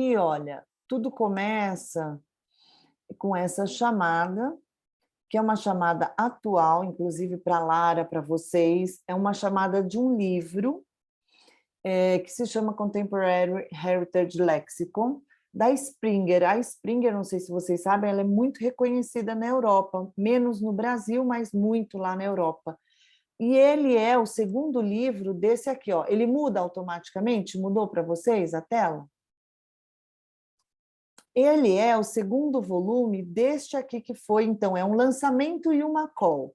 E olha, tudo começa com essa chamada, que é uma chamada atual, inclusive para a Lara, para vocês, é uma chamada de um livro, que se chama Contemporary Heritage Lexicon, da Springer. A Springer, não sei se vocês sabem, ela é muito reconhecida na Europa, menos no Brasil, mas muito lá na Europa. E ele é o segundo livro desse aqui, ó. Ele muda automaticamente? Mudou para vocês a tela? Ele é o segundo volume deste aqui que foi, então, é um lançamento e uma call.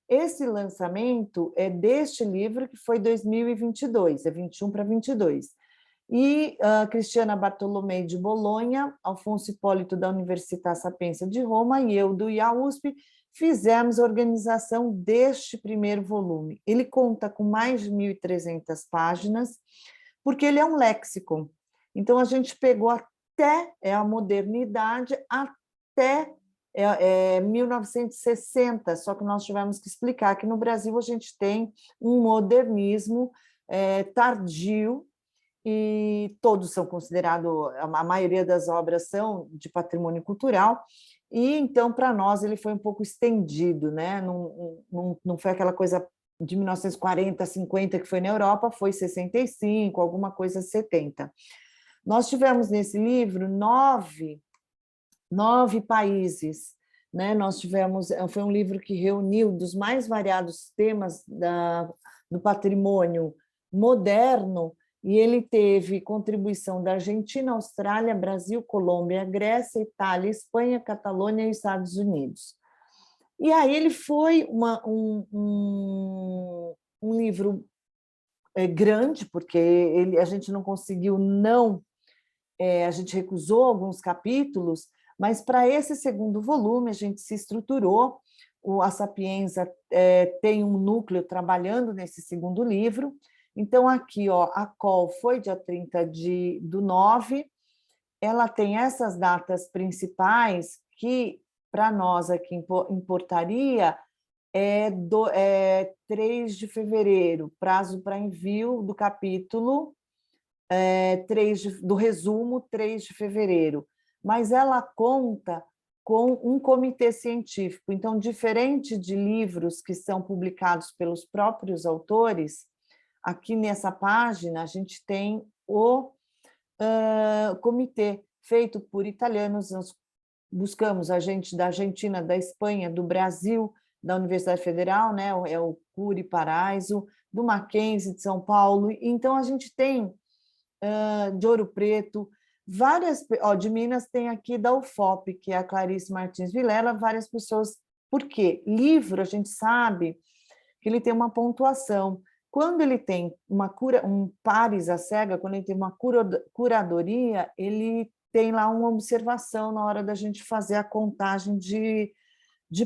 Esse lançamento é deste livro que foi 2022, é 21 para 22. E Cristiana Bartolomei de Bolonha, Alfonso Hipólito da Università Sapienza de Roma e eu do IAUSP fizemos a organização deste primeiro volume. Ele conta com mais de 1.300 páginas, porque ele é um léxico. Então, a gente pegou até a modernidade, até 1960, só que nós tivemos que explicar que no Brasil a gente tem um modernismo tardio, e todos são considerados, a maioria das obras são de patrimônio cultural, e então, para nós, ele foi um pouco estendido, né? Não foi aquela coisa de 1940, 50 que foi na Europa, foi 65, alguma coisa 70. Nós tivemos nesse livro nove países, né? Nós tivemos, foi um livro que reuniu dos mais variados temas do patrimônio moderno, e ele teve contribuição da Argentina, Austrália, Brasil, Colômbia, Grécia, Itália, Espanha, Catalônia e Estados Unidos. E aí ele foi um livro grande, porque a gente não conseguiu a gente recusou alguns capítulos, mas para esse segundo volume a gente se estruturou, a Sapienza tem um núcleo trabalhando nesse segundo livro. Então, aqui, ó, a call foi dia 30/9, ela tem essas datas principais que, para nós aqui importaria, é 3 de fevereiro, prazo para envio do capítulo, do resumo, 3 de fevereiro. Mas ela conta com um comitê científico. Então, diferente de livros que são publicados pelos próprios autores, aqui nessa página a gente tem o comitê feito por italianos. Nós buscamos a gente da Argentina, da Espanha, do Brasil, da Universidade Federal, né? É o Cury Paraíso, do Mackenzie de São Paulo. Então, a gente tem de Ouro Preto, várias, de Minas tem aqui da UFOP, que é a Clarice Martins Vilela, várias pessoas. Por quê? Livro, a gente sabe que ele tem uma pontuação. Quando ele tem um pares à cega, quando ele tem uma curadoria, ele tem lá uma observação na hora da gente fazer a contagem de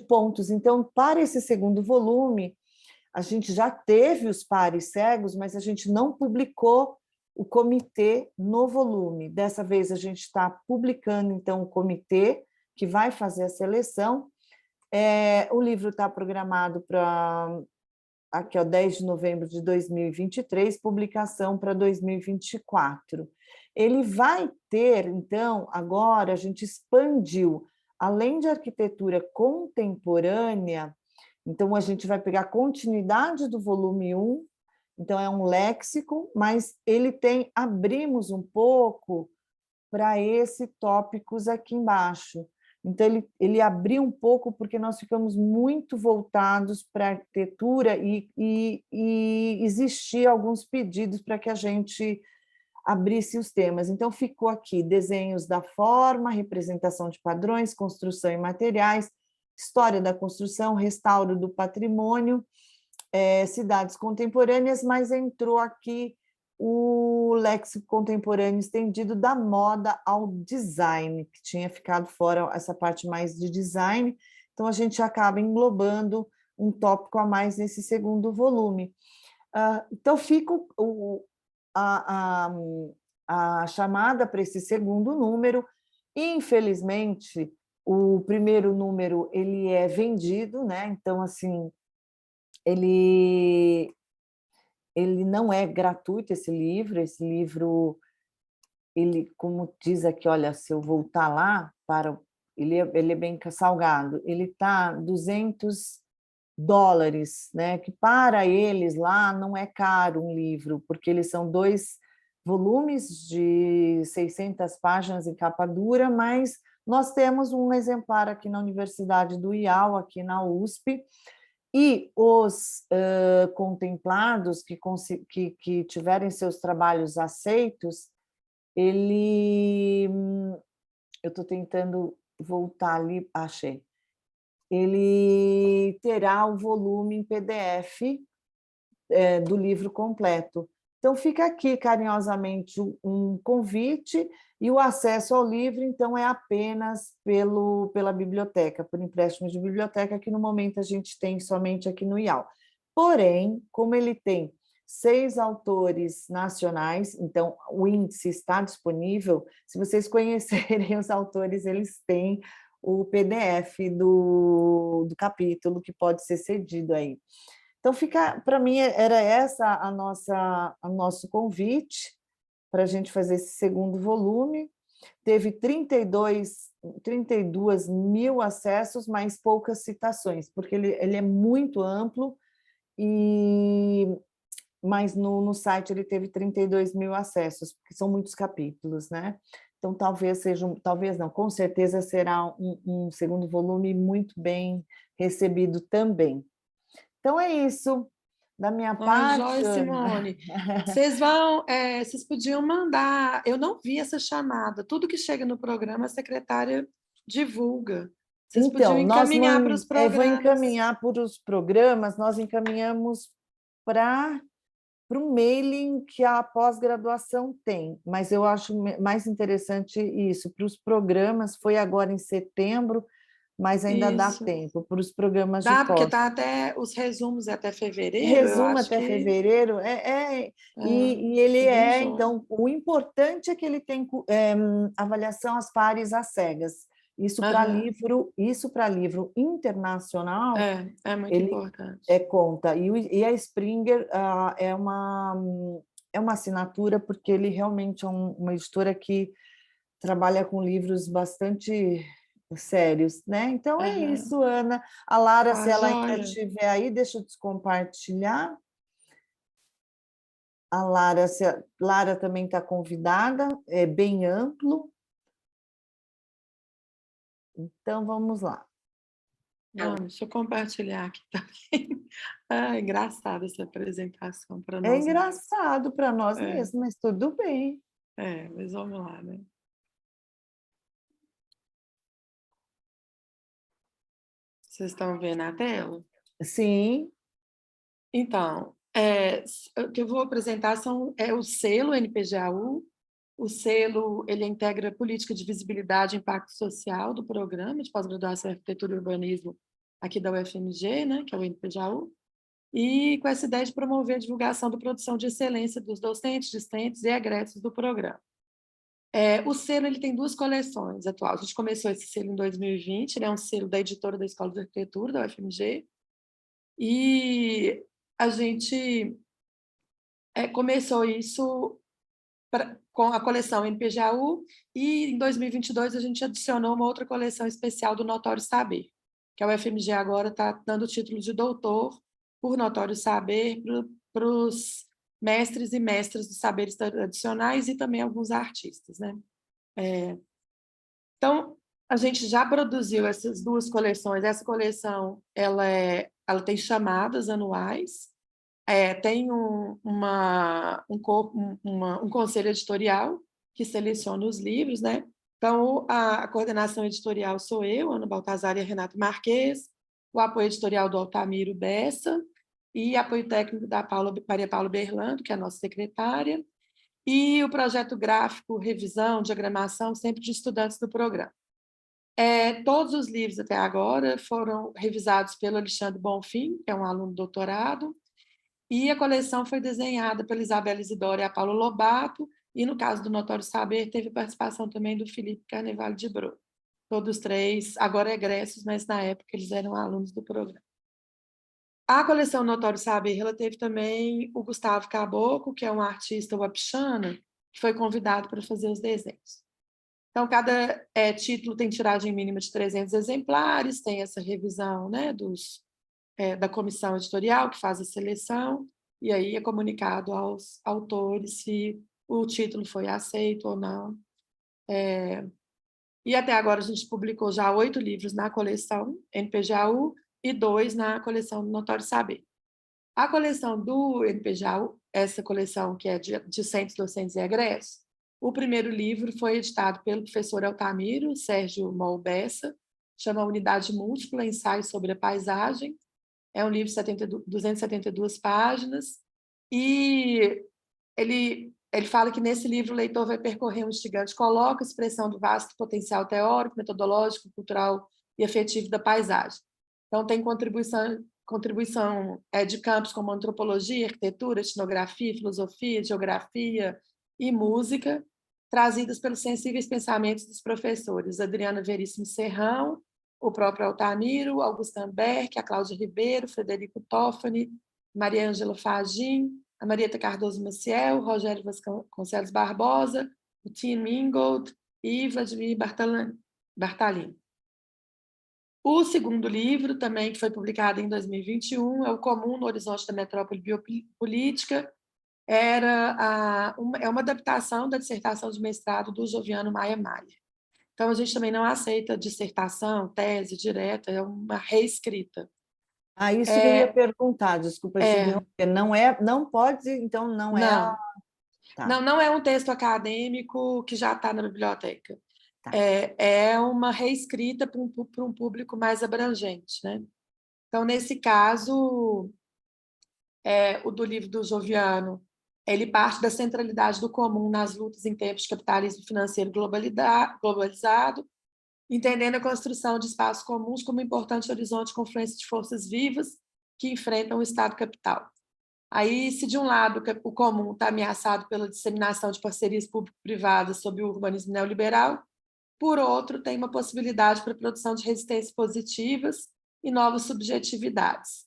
pontos. Então, para esse segundo volume, a gente já teve os pares cegos, mas a gente não publicou o comitê no volume. Dessa vez, a gente está publicando, então, o comitê que vai fazer a seleção. O livro está programado para aqui, ó, 10 de novembro de 2023, publicação para 2024. Ele vai ter, então, agora a gente expandiu, além de arquitetura contemporânea, então a gente vai pegar a continuidade do volume 1, então é um léxico, mas ele abrimos um pouco para esses tópicos aqui embaixo. Então, ele abriu um pouco porque nós ficamos muito voltados para a arquitetura e existiam alguns pedidos para que a gente abrisse os temas. Então, ficou aqui desenhos da forma, representação de padrões, construção e materiais, história da construção, restauro do patrimônio, cidades contemporâneas, mas entrou aqui o léxico contemporâneo estendido da moda ao design, que tinha ficado fora essa parte mais de design, então a gente acaba englobando um tópico a mais nesse segundo volume. Então, fica a chamada para esse segundo número. Infelizmente, o primeiro número ele é vendido, né? Então, assim, ele não é gratuito, esse livro ele, como diz aqui, olha, se eu voltar lá, ele é bem salgado, ele está $200, né? Que para eles lá não é caro um livro, porque eles são 2 volumes de 600 páginas em capa dura, mas nós temos um exemplar aqui na Universidade do IAL, aqui na USP, e os contemplados que tiverem seus trabalhos aceitos, eu estou tentando voltar ali, achei. Ele terá o volume em PDF do livro completo. Então, fica aqui carinhosamente um convite, e o acesso ao livro, então, é apenas pela biblioteca, por empréstimo de biblioteca, que no momento a gente tem somente aqui no IAL. Porém, como ele tem 6 autores nacionais, então o índice está disponível. Se vocês conhecerem os autores, eles têm o PDF do capítulo que pode ser cedido aí. Então, fica, para mim, era essa o nosso convite para a gente fazer esse segundo volume. Teve 32 mil acessos, mas poucas citações, porque ele é muito amplo, mas no site ele teve 32 mil acessos, porque são muitos capítulos, né? Então, talvez não, com certeza será um segundo volume muito bem recebido também. Então, é isso da minha Ai, parte, joia, Ana. Simone. Vocês podiam mandar. Eu não vi essa chamada. Tudo que chega no programa, a secretária divulga. Vocês podiam Então, encaminhar para os vou programas. encaminhar para os programas, nós encaminhamos para um mailing que a pós-graduação tem, mas eu acho mais interessante isso. Para os programas, foi agora em setembro, mas ainda dá Isso. tempo, para os programas de Dá, porque pós. tá até os resumos até fevereiro, eu Resumo acho até que fevereiro, e ele é bem joia. então, o importante é que ele tem avaliação às pares às cegas. Aham. Isso para livro internacional, É muito ele importante. conta. E a Springer é uma assinatura, porque ele realmente é uma editora que trabalha com livros bastante sérios, né? Então é Aham. isso, Ana. A Lara, se Tá ela ainda joia. estiver aí, deixa eu descompartilhar. A Lara, Lara também está convidada, é bem amplo. Então vamos lá. Vamos, deixa eu compartilhar aqui também. Ah, engraçada essa apresentação para É nós mesmos. engraçado para nós É, mesmos, mas tudo bem. mas vamos lá, né? Vocês estão vendo a tela? Sim, Então, o que eu vou apresentar é o selo NPGAU. O selo, ele integra a política de visibilidade e impacto social do programa de pós-graduação em arquitetura e urbanismo aqui da UFMG, né, que é o NPGAU, e com essa ideia de promover a divulgação da produção de excelência dos docentes, discentes e egressos do programa. O selo, ele tem 2 coleções atuais. A gente começou esse selo em 2020, ele é um selo da editora da Escola de Arquitetura, da UFMG, e a gente começou isso com a coleção NPGAU, e em 2022 a gente adicionou uma outra coleção especial do Notório Saber, que a UFMG agora está dando o título de doutor por Notório Saber para os mestres e mestras dos saberes tradicionais e também alguns artistas, né? Então, a gente já produziu essas 2 coleções. Essa coleção ela tem chamadas anuais, tem um conselho editorial que seleciona os livros, né? Então, a coordenação editorial sou eu, Ana Baltazar e a Renata Marques, o apoio editorial do Altamiro Bessa e apoio técnico da Maria Paula Berlando, que é a nossa secretária, e o projeto gráfico, revisão, diagramação, sempre de estudantes do programa. Todos os livros até agora foram revisados pelo Alexandre Bonfim, que é um aluno de doutorado, e a coleção foi desenhada pela Isabela Isidoro e a Paula Lobato, e no caso do Notório Saber, teve participação também do Felipe Carnevale de Bro. Todos 3, agora egressos, mas na época eles eram alunos do programa. A coleção Notório Saber, ela teve também o Gustavo Caboclo, que é um artista wapixana, que foi convidado para fazer os desenhos. Então, cada título tem tiragem mínima de 300 exemplares, tem essa revisão, né, da comissão editorial que faz a seleção, e aí é comunicado aos autores se o título foi aceito ou não. E até agora a gente publicou já 8 livros na coleção NPJAU e 2 na coleção Notório Saber. A coleção do NPJAU, essa coleção que é de Centros Docentes e Egressos, o primeiro livro foi editado pelo professor Altamiro Sérgio Mol Bessa, chama Unidade Múltipla, Ensaio sobre a Paisagem. É um livro de 272 páginas, e ele fala que nesse livro o leitor vai percorrer um instigante coloca a expressão do vasto potencial teórico, metodológico, cultural e afetivo da paisagem. Então, tem contribuição de campos como antropologia, arquitetura, etnografia, filosofia, geografia e música, trazidas pelos sensíveis pensamentos dos professores Adriana Veríssimo Serrão, o próprio Altamiro, Augusto Amberg, a Cláudia Ribeiro, Frederico Toffani, Maria Ângela Fagin, a Marieta Cardoso Maciel, Rogério Vasconcelos Barbosa, o Tim Mingold e Vladimir Bartalini. O segundo livro, também que foi publicado em 2021, é O Comum no Horizonte da Metrópole Biopolítica. É uma adaptação da dissertação de mestrado do Joviano Maia Maia. Então, a gente também não aceita dissertação, tese direta, é uma reescrita. Isso que eu ia perguntar, desculpa te interromper. Não pode, então não é. Tá. Não é um texto acadêmico que já está na biblioteca. Tá. É uma reescrita para um público mais abrangente, né? Então, nesse caso, o do livro do Joviano, ele parte da centralidade do comum nas lutas em tempos de capitalismo financeiro globalizado, entendendo a construção de espaços comuns como importante horizonte de confluência de forças vivas que enfrentam o Estado capital. Aí, se de um lado o comum está ameaçado pela disseminação de parcerias público-privadas sob o urbanismo neoliberal, por outro, tem uma possibilidade para a produção de resistências positivas e novas subjetividades.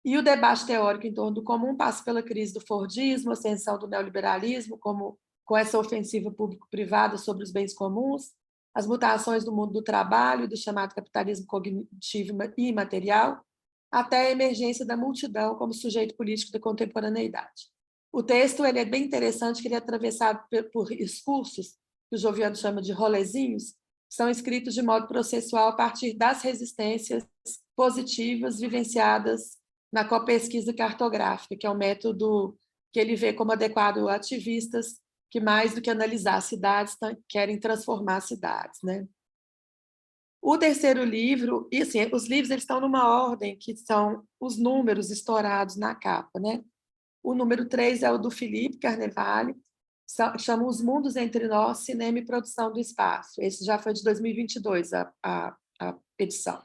E o debate teórico em torno do comum passa pela crise do Fordismo, a ascensão do neoliberalismo, com essa ofensiva público-privada sobre os bens comuns, as mutações do mundo do trabalho e do chamado capitalismo cognitivo e imaterial, até a emergência da multidão como sujeito político da contemporaneidade. O texto é bem interessante, que ele é atravessado por discursos, que o Joviano chama de rolezinhos, são escritos de modo processual a partir das resistências positivas vivenciadas na copesquisa cartográfica, que é um método que ele vê como adequado a ativistas que, mais do que analisar cidades, querem transformar cidades, né? O terceiro livro, e assim, os livros eles estão numa ordem que são os números estourados na capa, né? O número 3 é o do Felipe Carnevale, chama Os Mundos Entre Nós, Cinema e Produção do Espaço. Esse já foi de 2022, a edição.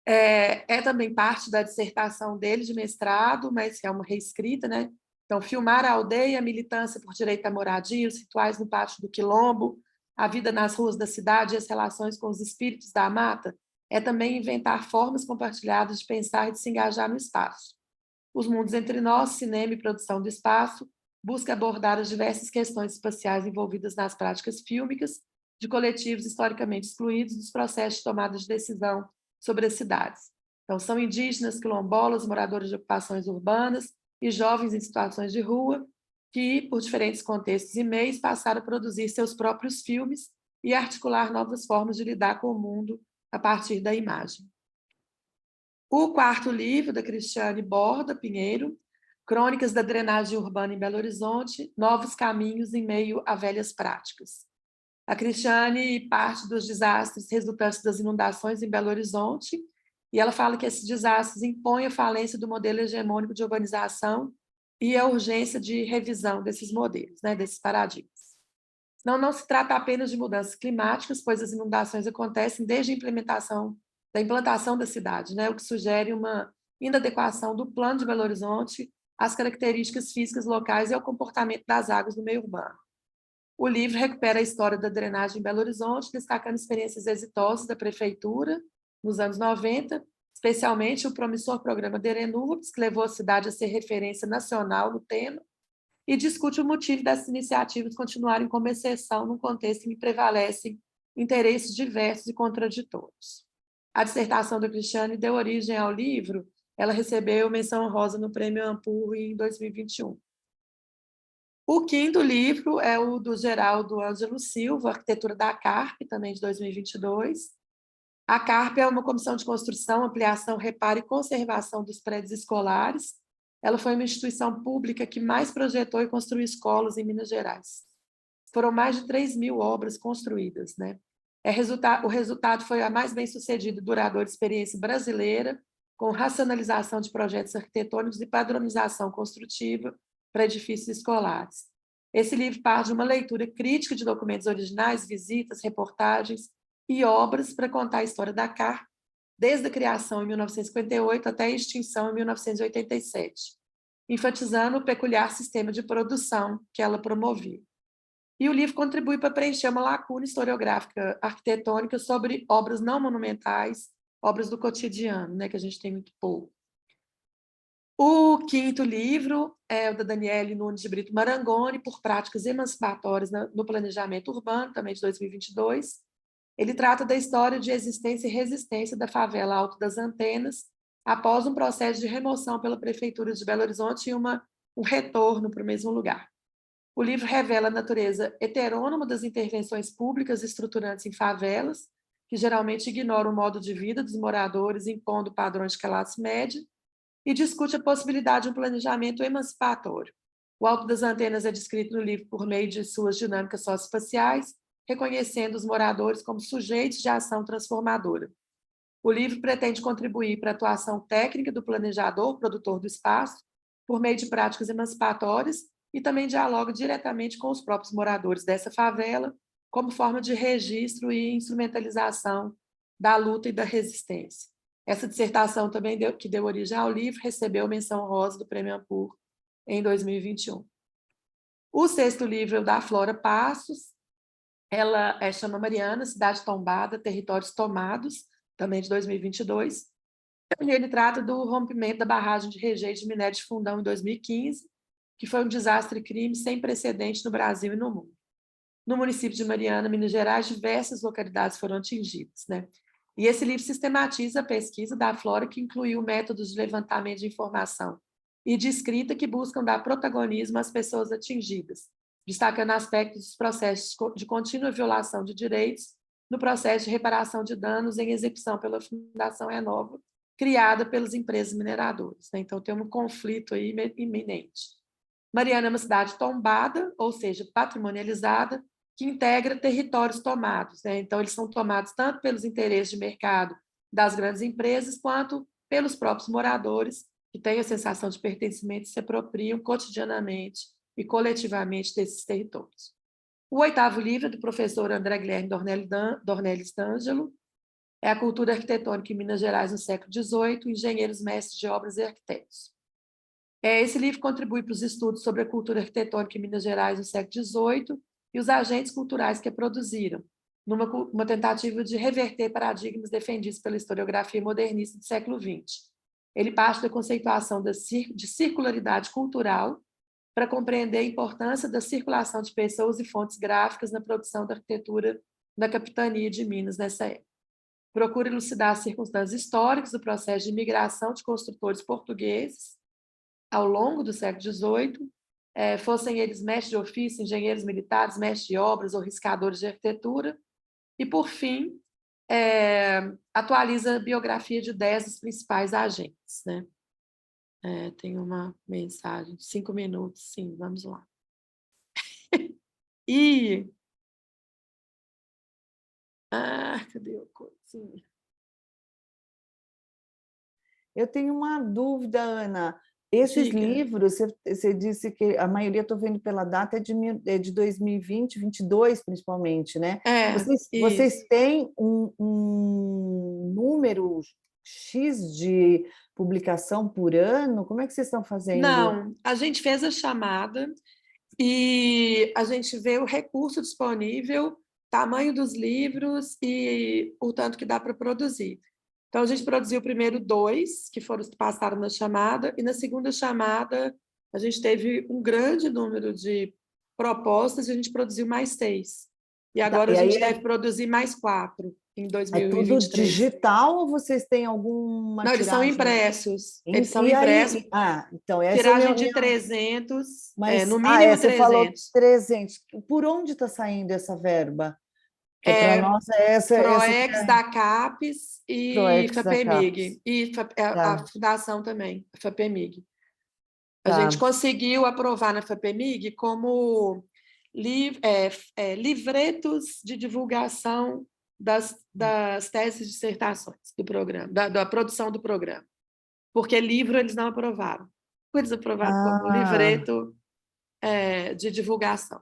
É também parte da dissertação dele de mestrado, mas é uma reescrita, né? Então, filmar a aldeia, a militância por direito à moradia, os rituais no pátio do Quilombo, a vida nas ruas da cidade e as relações com os espíritos da mata, é também inventar formas compartilhadas de pensar e de se engajar no espaço. Os Mundos Entre Nós, Cinema e Produção do Espaço, busca abordar as diversas questões espaciais envolvidas nas práticas fílmicas de coletivos historicamente excluídos dos processos de tomada de decisão sobre as cidades. Então, são indígenas, quilombolas, moradores de ocupações urbanas e jovens em situações de rua que, por diferentes contextos e meios, passaram a produzir seus próprios filmes e articular novas formas de lidar com o mundo a partir da imagem. O quarto livro, da Cristiane Borda Pinheiro, Crônicas da Drenagem Urbana em Belo Horizonte, Novos Caminhos em Meio a Velhas Práticas. A Cristiane parte dos desastres resultantes das inundações em Belo Horizonte, e ela fala que esses desastres impõem a falência do modelo hegemônico de urbanização e a urgência de revisão desses modelos, né, desses paradigmas. Não se trata apenas de mudanças climáticas, pois as inundações acontecem desde a implantação da cidade, né, o que sugere uma inadequação do plano de Belo Horizonte às características físicas locais e ao comportamento das águas no meio urbano. O livro recupera a história da drenagem em Belo Horizonte, destacando experiências exitosas da prefeitura nos anos 90, especialmente o promissor programa Derenubes, que levou a cidade a ser referência nacional no tema, e discute o motivo dessas iniciativas continuarem como exceção num contexto em que prevalecem interesses diversos e contraditórios. A dissertação da Cristiane deu origem ao livro, ela recebeu menção honrosa no Prêmio Ampur em 2021. O quinto livro é o do Geraldo Ângelo Silva, Arquitetura da CARP, também de 2022. A CARP é uma comissão de construção, ampliação, reparo e conservação dos prédios escolares. Ela foi uma instituição pública que mais projetou e construiu escolas em Minas Gerais. Foram mais de 3.000 obras construídas, né? O resultado foi a mais bem-sucedida e duradoura experiência brasileira, com racionalização de projetos arquitetônicos e padronização construtiva para edifícios escolares. Esse livro parte de uma leitura crítica de documentos originais, visitas, reportagens e obras para contar a história da CARP, desde a criação em 1958 até a extinção em 1987, enfatizando o peculiar sistema de produção que ela promovia. E o livro contribui para preencher uma lacuna historiográfica arquitetônica sobre obras não monumentais, obras do cotidiano, né, que a gente tem muito pouco. O quinto livro é o da Daniele Nunes de Brito Marangoni, Por Práticas Emancipatórias no Planejamento Urbano, também de 2022. Ele trata da história de existência e resistência da favela Alto das Antenas, após um processo de remoção pela Prefeitura de Belo Horizonte e um retorno para o mesmo lugar. O livro revela a natureza heterônoma das intervenções públicas estruturantes em favelas, que geralmente ignoram o modo de vida dos moradores, impondo padrões de classe média, e discute a possibilidade de um planejamento emancipatório. O Alto das Antenas é descrito no livro por meio de suas dinâmicas socioespaciais, reconhecendo os moradores como sujeitos de ação transformadora. O livro pretende contribuir para a atuação técnica do planejador, produtor do espaço, por meio de práticas emancipatórias, e também dialoga diretamente com os próprios moradores dessa favela, como forma de registro e instrumentalização da luta e da resistência. Essa dissertação também, que deu origem ao livro, recebeu menção honrosa do Prêmio Ampur em 2021. O sexto livro é o da Flora Passos, ela chama Mariana, Cidade Tombada, Territórios Tomados, também de 2022, e ele trata do rompimento da barragem de rejeito de minério de Fundão em 2015, que foi um desastre e crime sem precedente no Brasil e no mundo. No município de Mariana, Minas Gerais, diversas localidades foram atingidas, né? E esse livro sistematiza a pesquisa da Flora, que incluiu métodos de levantamento de informação e de escrita que buscam dar protagonismo às pessoas atingidas, destacando aspectos dos processos de contínua violação de direitos no processo de reparação de danos em execução pela Fundação Renova, criada pelas empresas mineradoras, né? Então, tem um conflito aí iminente. Mariana é uma cidade tombada, ou seja, patrimonializada, que integra territórios tomados, né? Então, eles são tomados tanto pelos interesses de mercado das grandes empresas, quanto pelos próprios moradores, que têm a sensação de pertencimento e se apropriam cotidianamente e coletivamente desses territórios. O oitavo livro é do professor André Guilherme Dornelles D'Angelo, é a cultura arquitetônica em Minas Gerais no século XVIII, engenheiros, mestres de obras e arquitetos. Esse livro contribui para os estudos sobre a cultura arquitetônica em Minas Gerais no século XVIII e os agentes culturais que a produziram, numa tentativa de reverter paradigmas defendidos pela historiografia modernista do século XX. Ele parte da conceituação de circularidade cultural para compreender a importância da circulação de pessoas e fontes gráficas na produção da arquitetura na capitania de Minas nessa época. Procura elucidar as circunstâncias históricas do processo de imigração de construtores portugueses ao longo do século XVIII, fossem eles mestres de ofício, engenheiros militares, mestres de obras ou riscadores de arquitetura, e, por fim, atualiza a biografia de 10 dos principais agentes, né? Tem uma mensagem de 5 minutos, sim, vamos lá. Cadê a coisinha? Eu tenho uma dúvida, Ana. Esses Diga. livros, você disse que a maioria, estou vendo pela data, é de 2020, 2022, principalmente, né? Vocês têm um número X de publicação por ano? Como é que vocês estão fazendo? Não, a gente fez a chamada e a gente vê o recurso disponível, tamanho dos livros e o tanto que dá para produzir. Então, a gente produziu primeiro 2, que foram os que passaram na chamada, e na segunda chamada a gente teve um grande número de propostas e a gente produziu mais 6. E agora E a aí gente deve produzir mais 4 em é tudo 2023. digital ou vocês têm alguma Não, eles são tiragem? impressos. Eles são E impressos. aí, então, essa é Tiragem minha, de 300, mas, no mínimo você falou 300. 300. Por onde está saindo essa verba? Que para nós essa que PROEX da CAPES é e ProEx da CAPES. FAPEMIG. E a Tá, fundação também, a FAPEMIG. A gente tá. conseguiu aprovar na FAPEMIG como livretos de divulgação das teses e dissertações do programa, da produção do programa. Porque livro eles não aprovaram. Eles aprovaram como Ah, livreto de divulgação.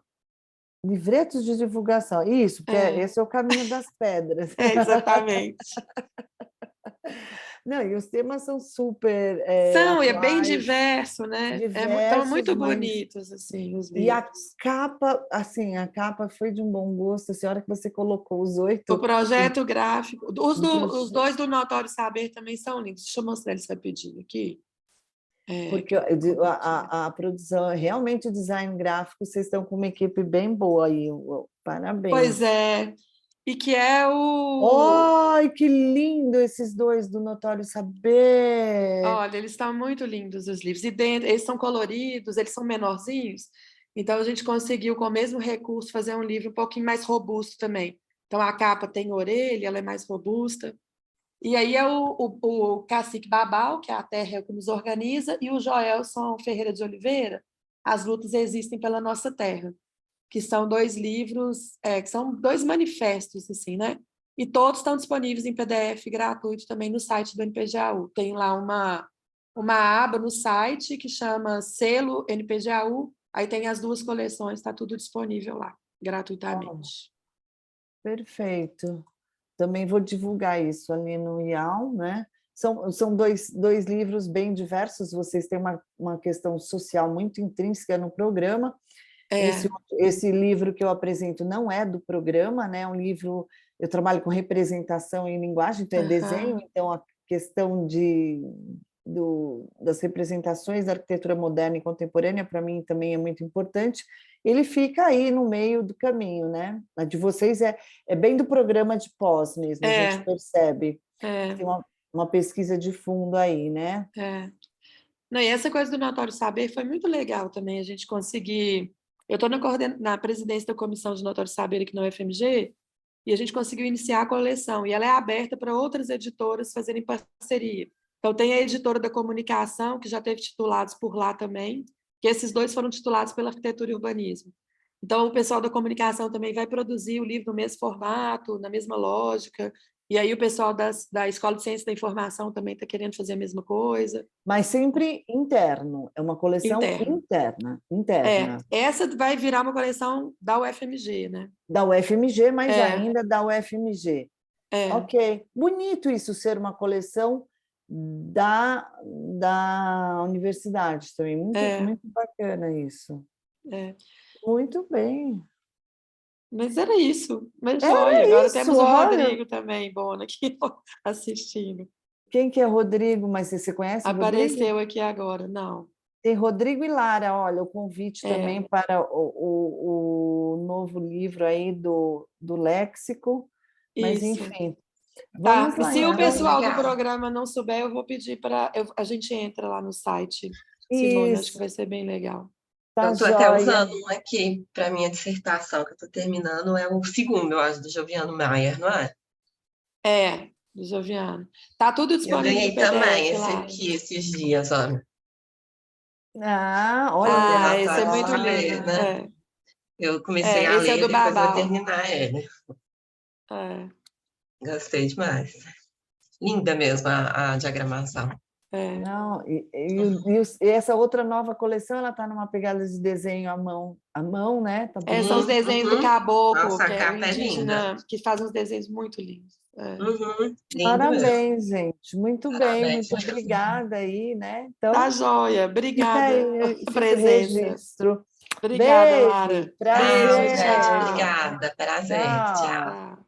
livretos de divulgação. Isso, porque É, esse é o caminho das pedras. exatamente. Não, e os temas são super São, e é bem atuais, diverso, né? Estão diversos, muito mas bonitos, assim, os e a livros. capa, assim, a capa foi de um bom gosto. A hora que você colocou os O 8 projeto gráfico, do os projeto, 2 do Notório Saber também são lindos. Deixa eu mostrar eles rapidinho aqui. porque a produção, realmente o design gráfico, vocês estão com uma equipe bem boa aí. Pois Parabéns. é, e que é o... Ai, que lindo esses dois do Notório Saber. Olha, eles estão muito lindos, os livros. E dentro, eles são coloridos, eles são menorzinhos. Então, a gente conseguiu, com o mesmo recurso, fazer um livro um pouquinho mais robusto também. Então, a capa tem orelha, ela é mais robusta. E aí é o Cacique Babau, que é a terra que nos organiza, e o Joelson Ferreira de Oliveira, As Lutas Existem pela Nossa Terra, que são 2 livros, que são 2 manifestos, assim, né? E todos estão disponíveis em PDF gratuito também no site do NPGAU. Tem lá uma aba no site que chama Selo NPGAU, aí tem as 2 coleções, está tudo disponível lá, gratuitamente. Perfeito. Também vou divulgar isso ali no IAL, né? São dois livros bem diversos, vocês têm uma questão social muito intrínseca no programa. É, Esse livro que eu apresento não é do programa, né? É um livro, eu trabalho com representação em linguagem, então é desenho, então a questão das representações da arquitetura moderna e contemporânea, para mim, também é muito importante. Ele fica aí no meio do caminho, né? A de vocês é bem do programa de pós mesmo, a gente é, percebe que é, tem uma pesquisa de fundo aí, né? é. Não, e essa coisa do Notório Saber foi muito legal também, a gente conseguir... Eu estou na presidência da Comissão de Notório Saber aqui na UFMG, e a gente conseguiu iniciar a coleção, e ela é aberta para outras editoras fazerem parceria. Então, tem a editora da comunicação, que já teve titulados por lá também, que esses 2 foram titulados pela arquitetura e urbanismo. Então, o pessoal da comunicação também vai produzir o livro no mesmo formato, na mesma lógica, e aí o pessoal da Escola de Ciência da Informação também está querendo fazer a mesma coisa. Mas sempre interno, é uma coleção Interno. interna. Essa vai virar uma coleção da UFMG, né? Da UFMG, mas É, ainda da UFMG. é, Ok, bonito isso ser uma coleção da universidade também, muito, é, muito bacana isso. é. Muito bem. Mas era isso, mas joia. Era Agora isso, temos o olha. Rodrigo também, bom, aqui assistindo. Quem que é Rodrigo? Mas você conhece o Rodrigo? Apareceu aqui agora, não. Tem Rodrigo e Lara, olha, o convite É, também para o novo livro aí do Léxico, mas isso. enfim, Tá, vamos e lá se o então. pessoal do Obrigada. programa não souber, eu vou pedir para... A gente entra lá no site, Simone, acho que Isso, vai ser bem legal. tá Eu estou até joia. usando um aqui para minha dissertação, que eu estou terminando, é o segundo, eu acho, do Joviano Maier, não é? É, do Joviano. Tá tudo Eu disponível em ganhei também PDF esse lá. aqui esses dias, olha. Ah, olha, De Ah, esse é relatório de muito saber, lindo. né? Eu comecei a Esse é ler, do depois vou Babau. terminar ele. É, Gostei demais. Linda mesmo a diagramação. é. não, e essa outra nova coleção, ela está numa pegada de desenho à mão, né? Tá São os bonito. desenhos do Uhum. Caboclo, Nossa, que a é o capa é linda. indígena, que faz uns desenhos muito lindos. Uhum. Lindo mesmo. Parabéns, gente. Muito bem, Parabéns muito mesmo. obrigada aí, né? Tá Então, joia. Obrigada pela fica o presença. registro. Obrigada, Beijo, Lara. Beijo, Tchau, gente. prazer. tchau. Obrigada. Prazer. Tchau. Tchau. Tchau.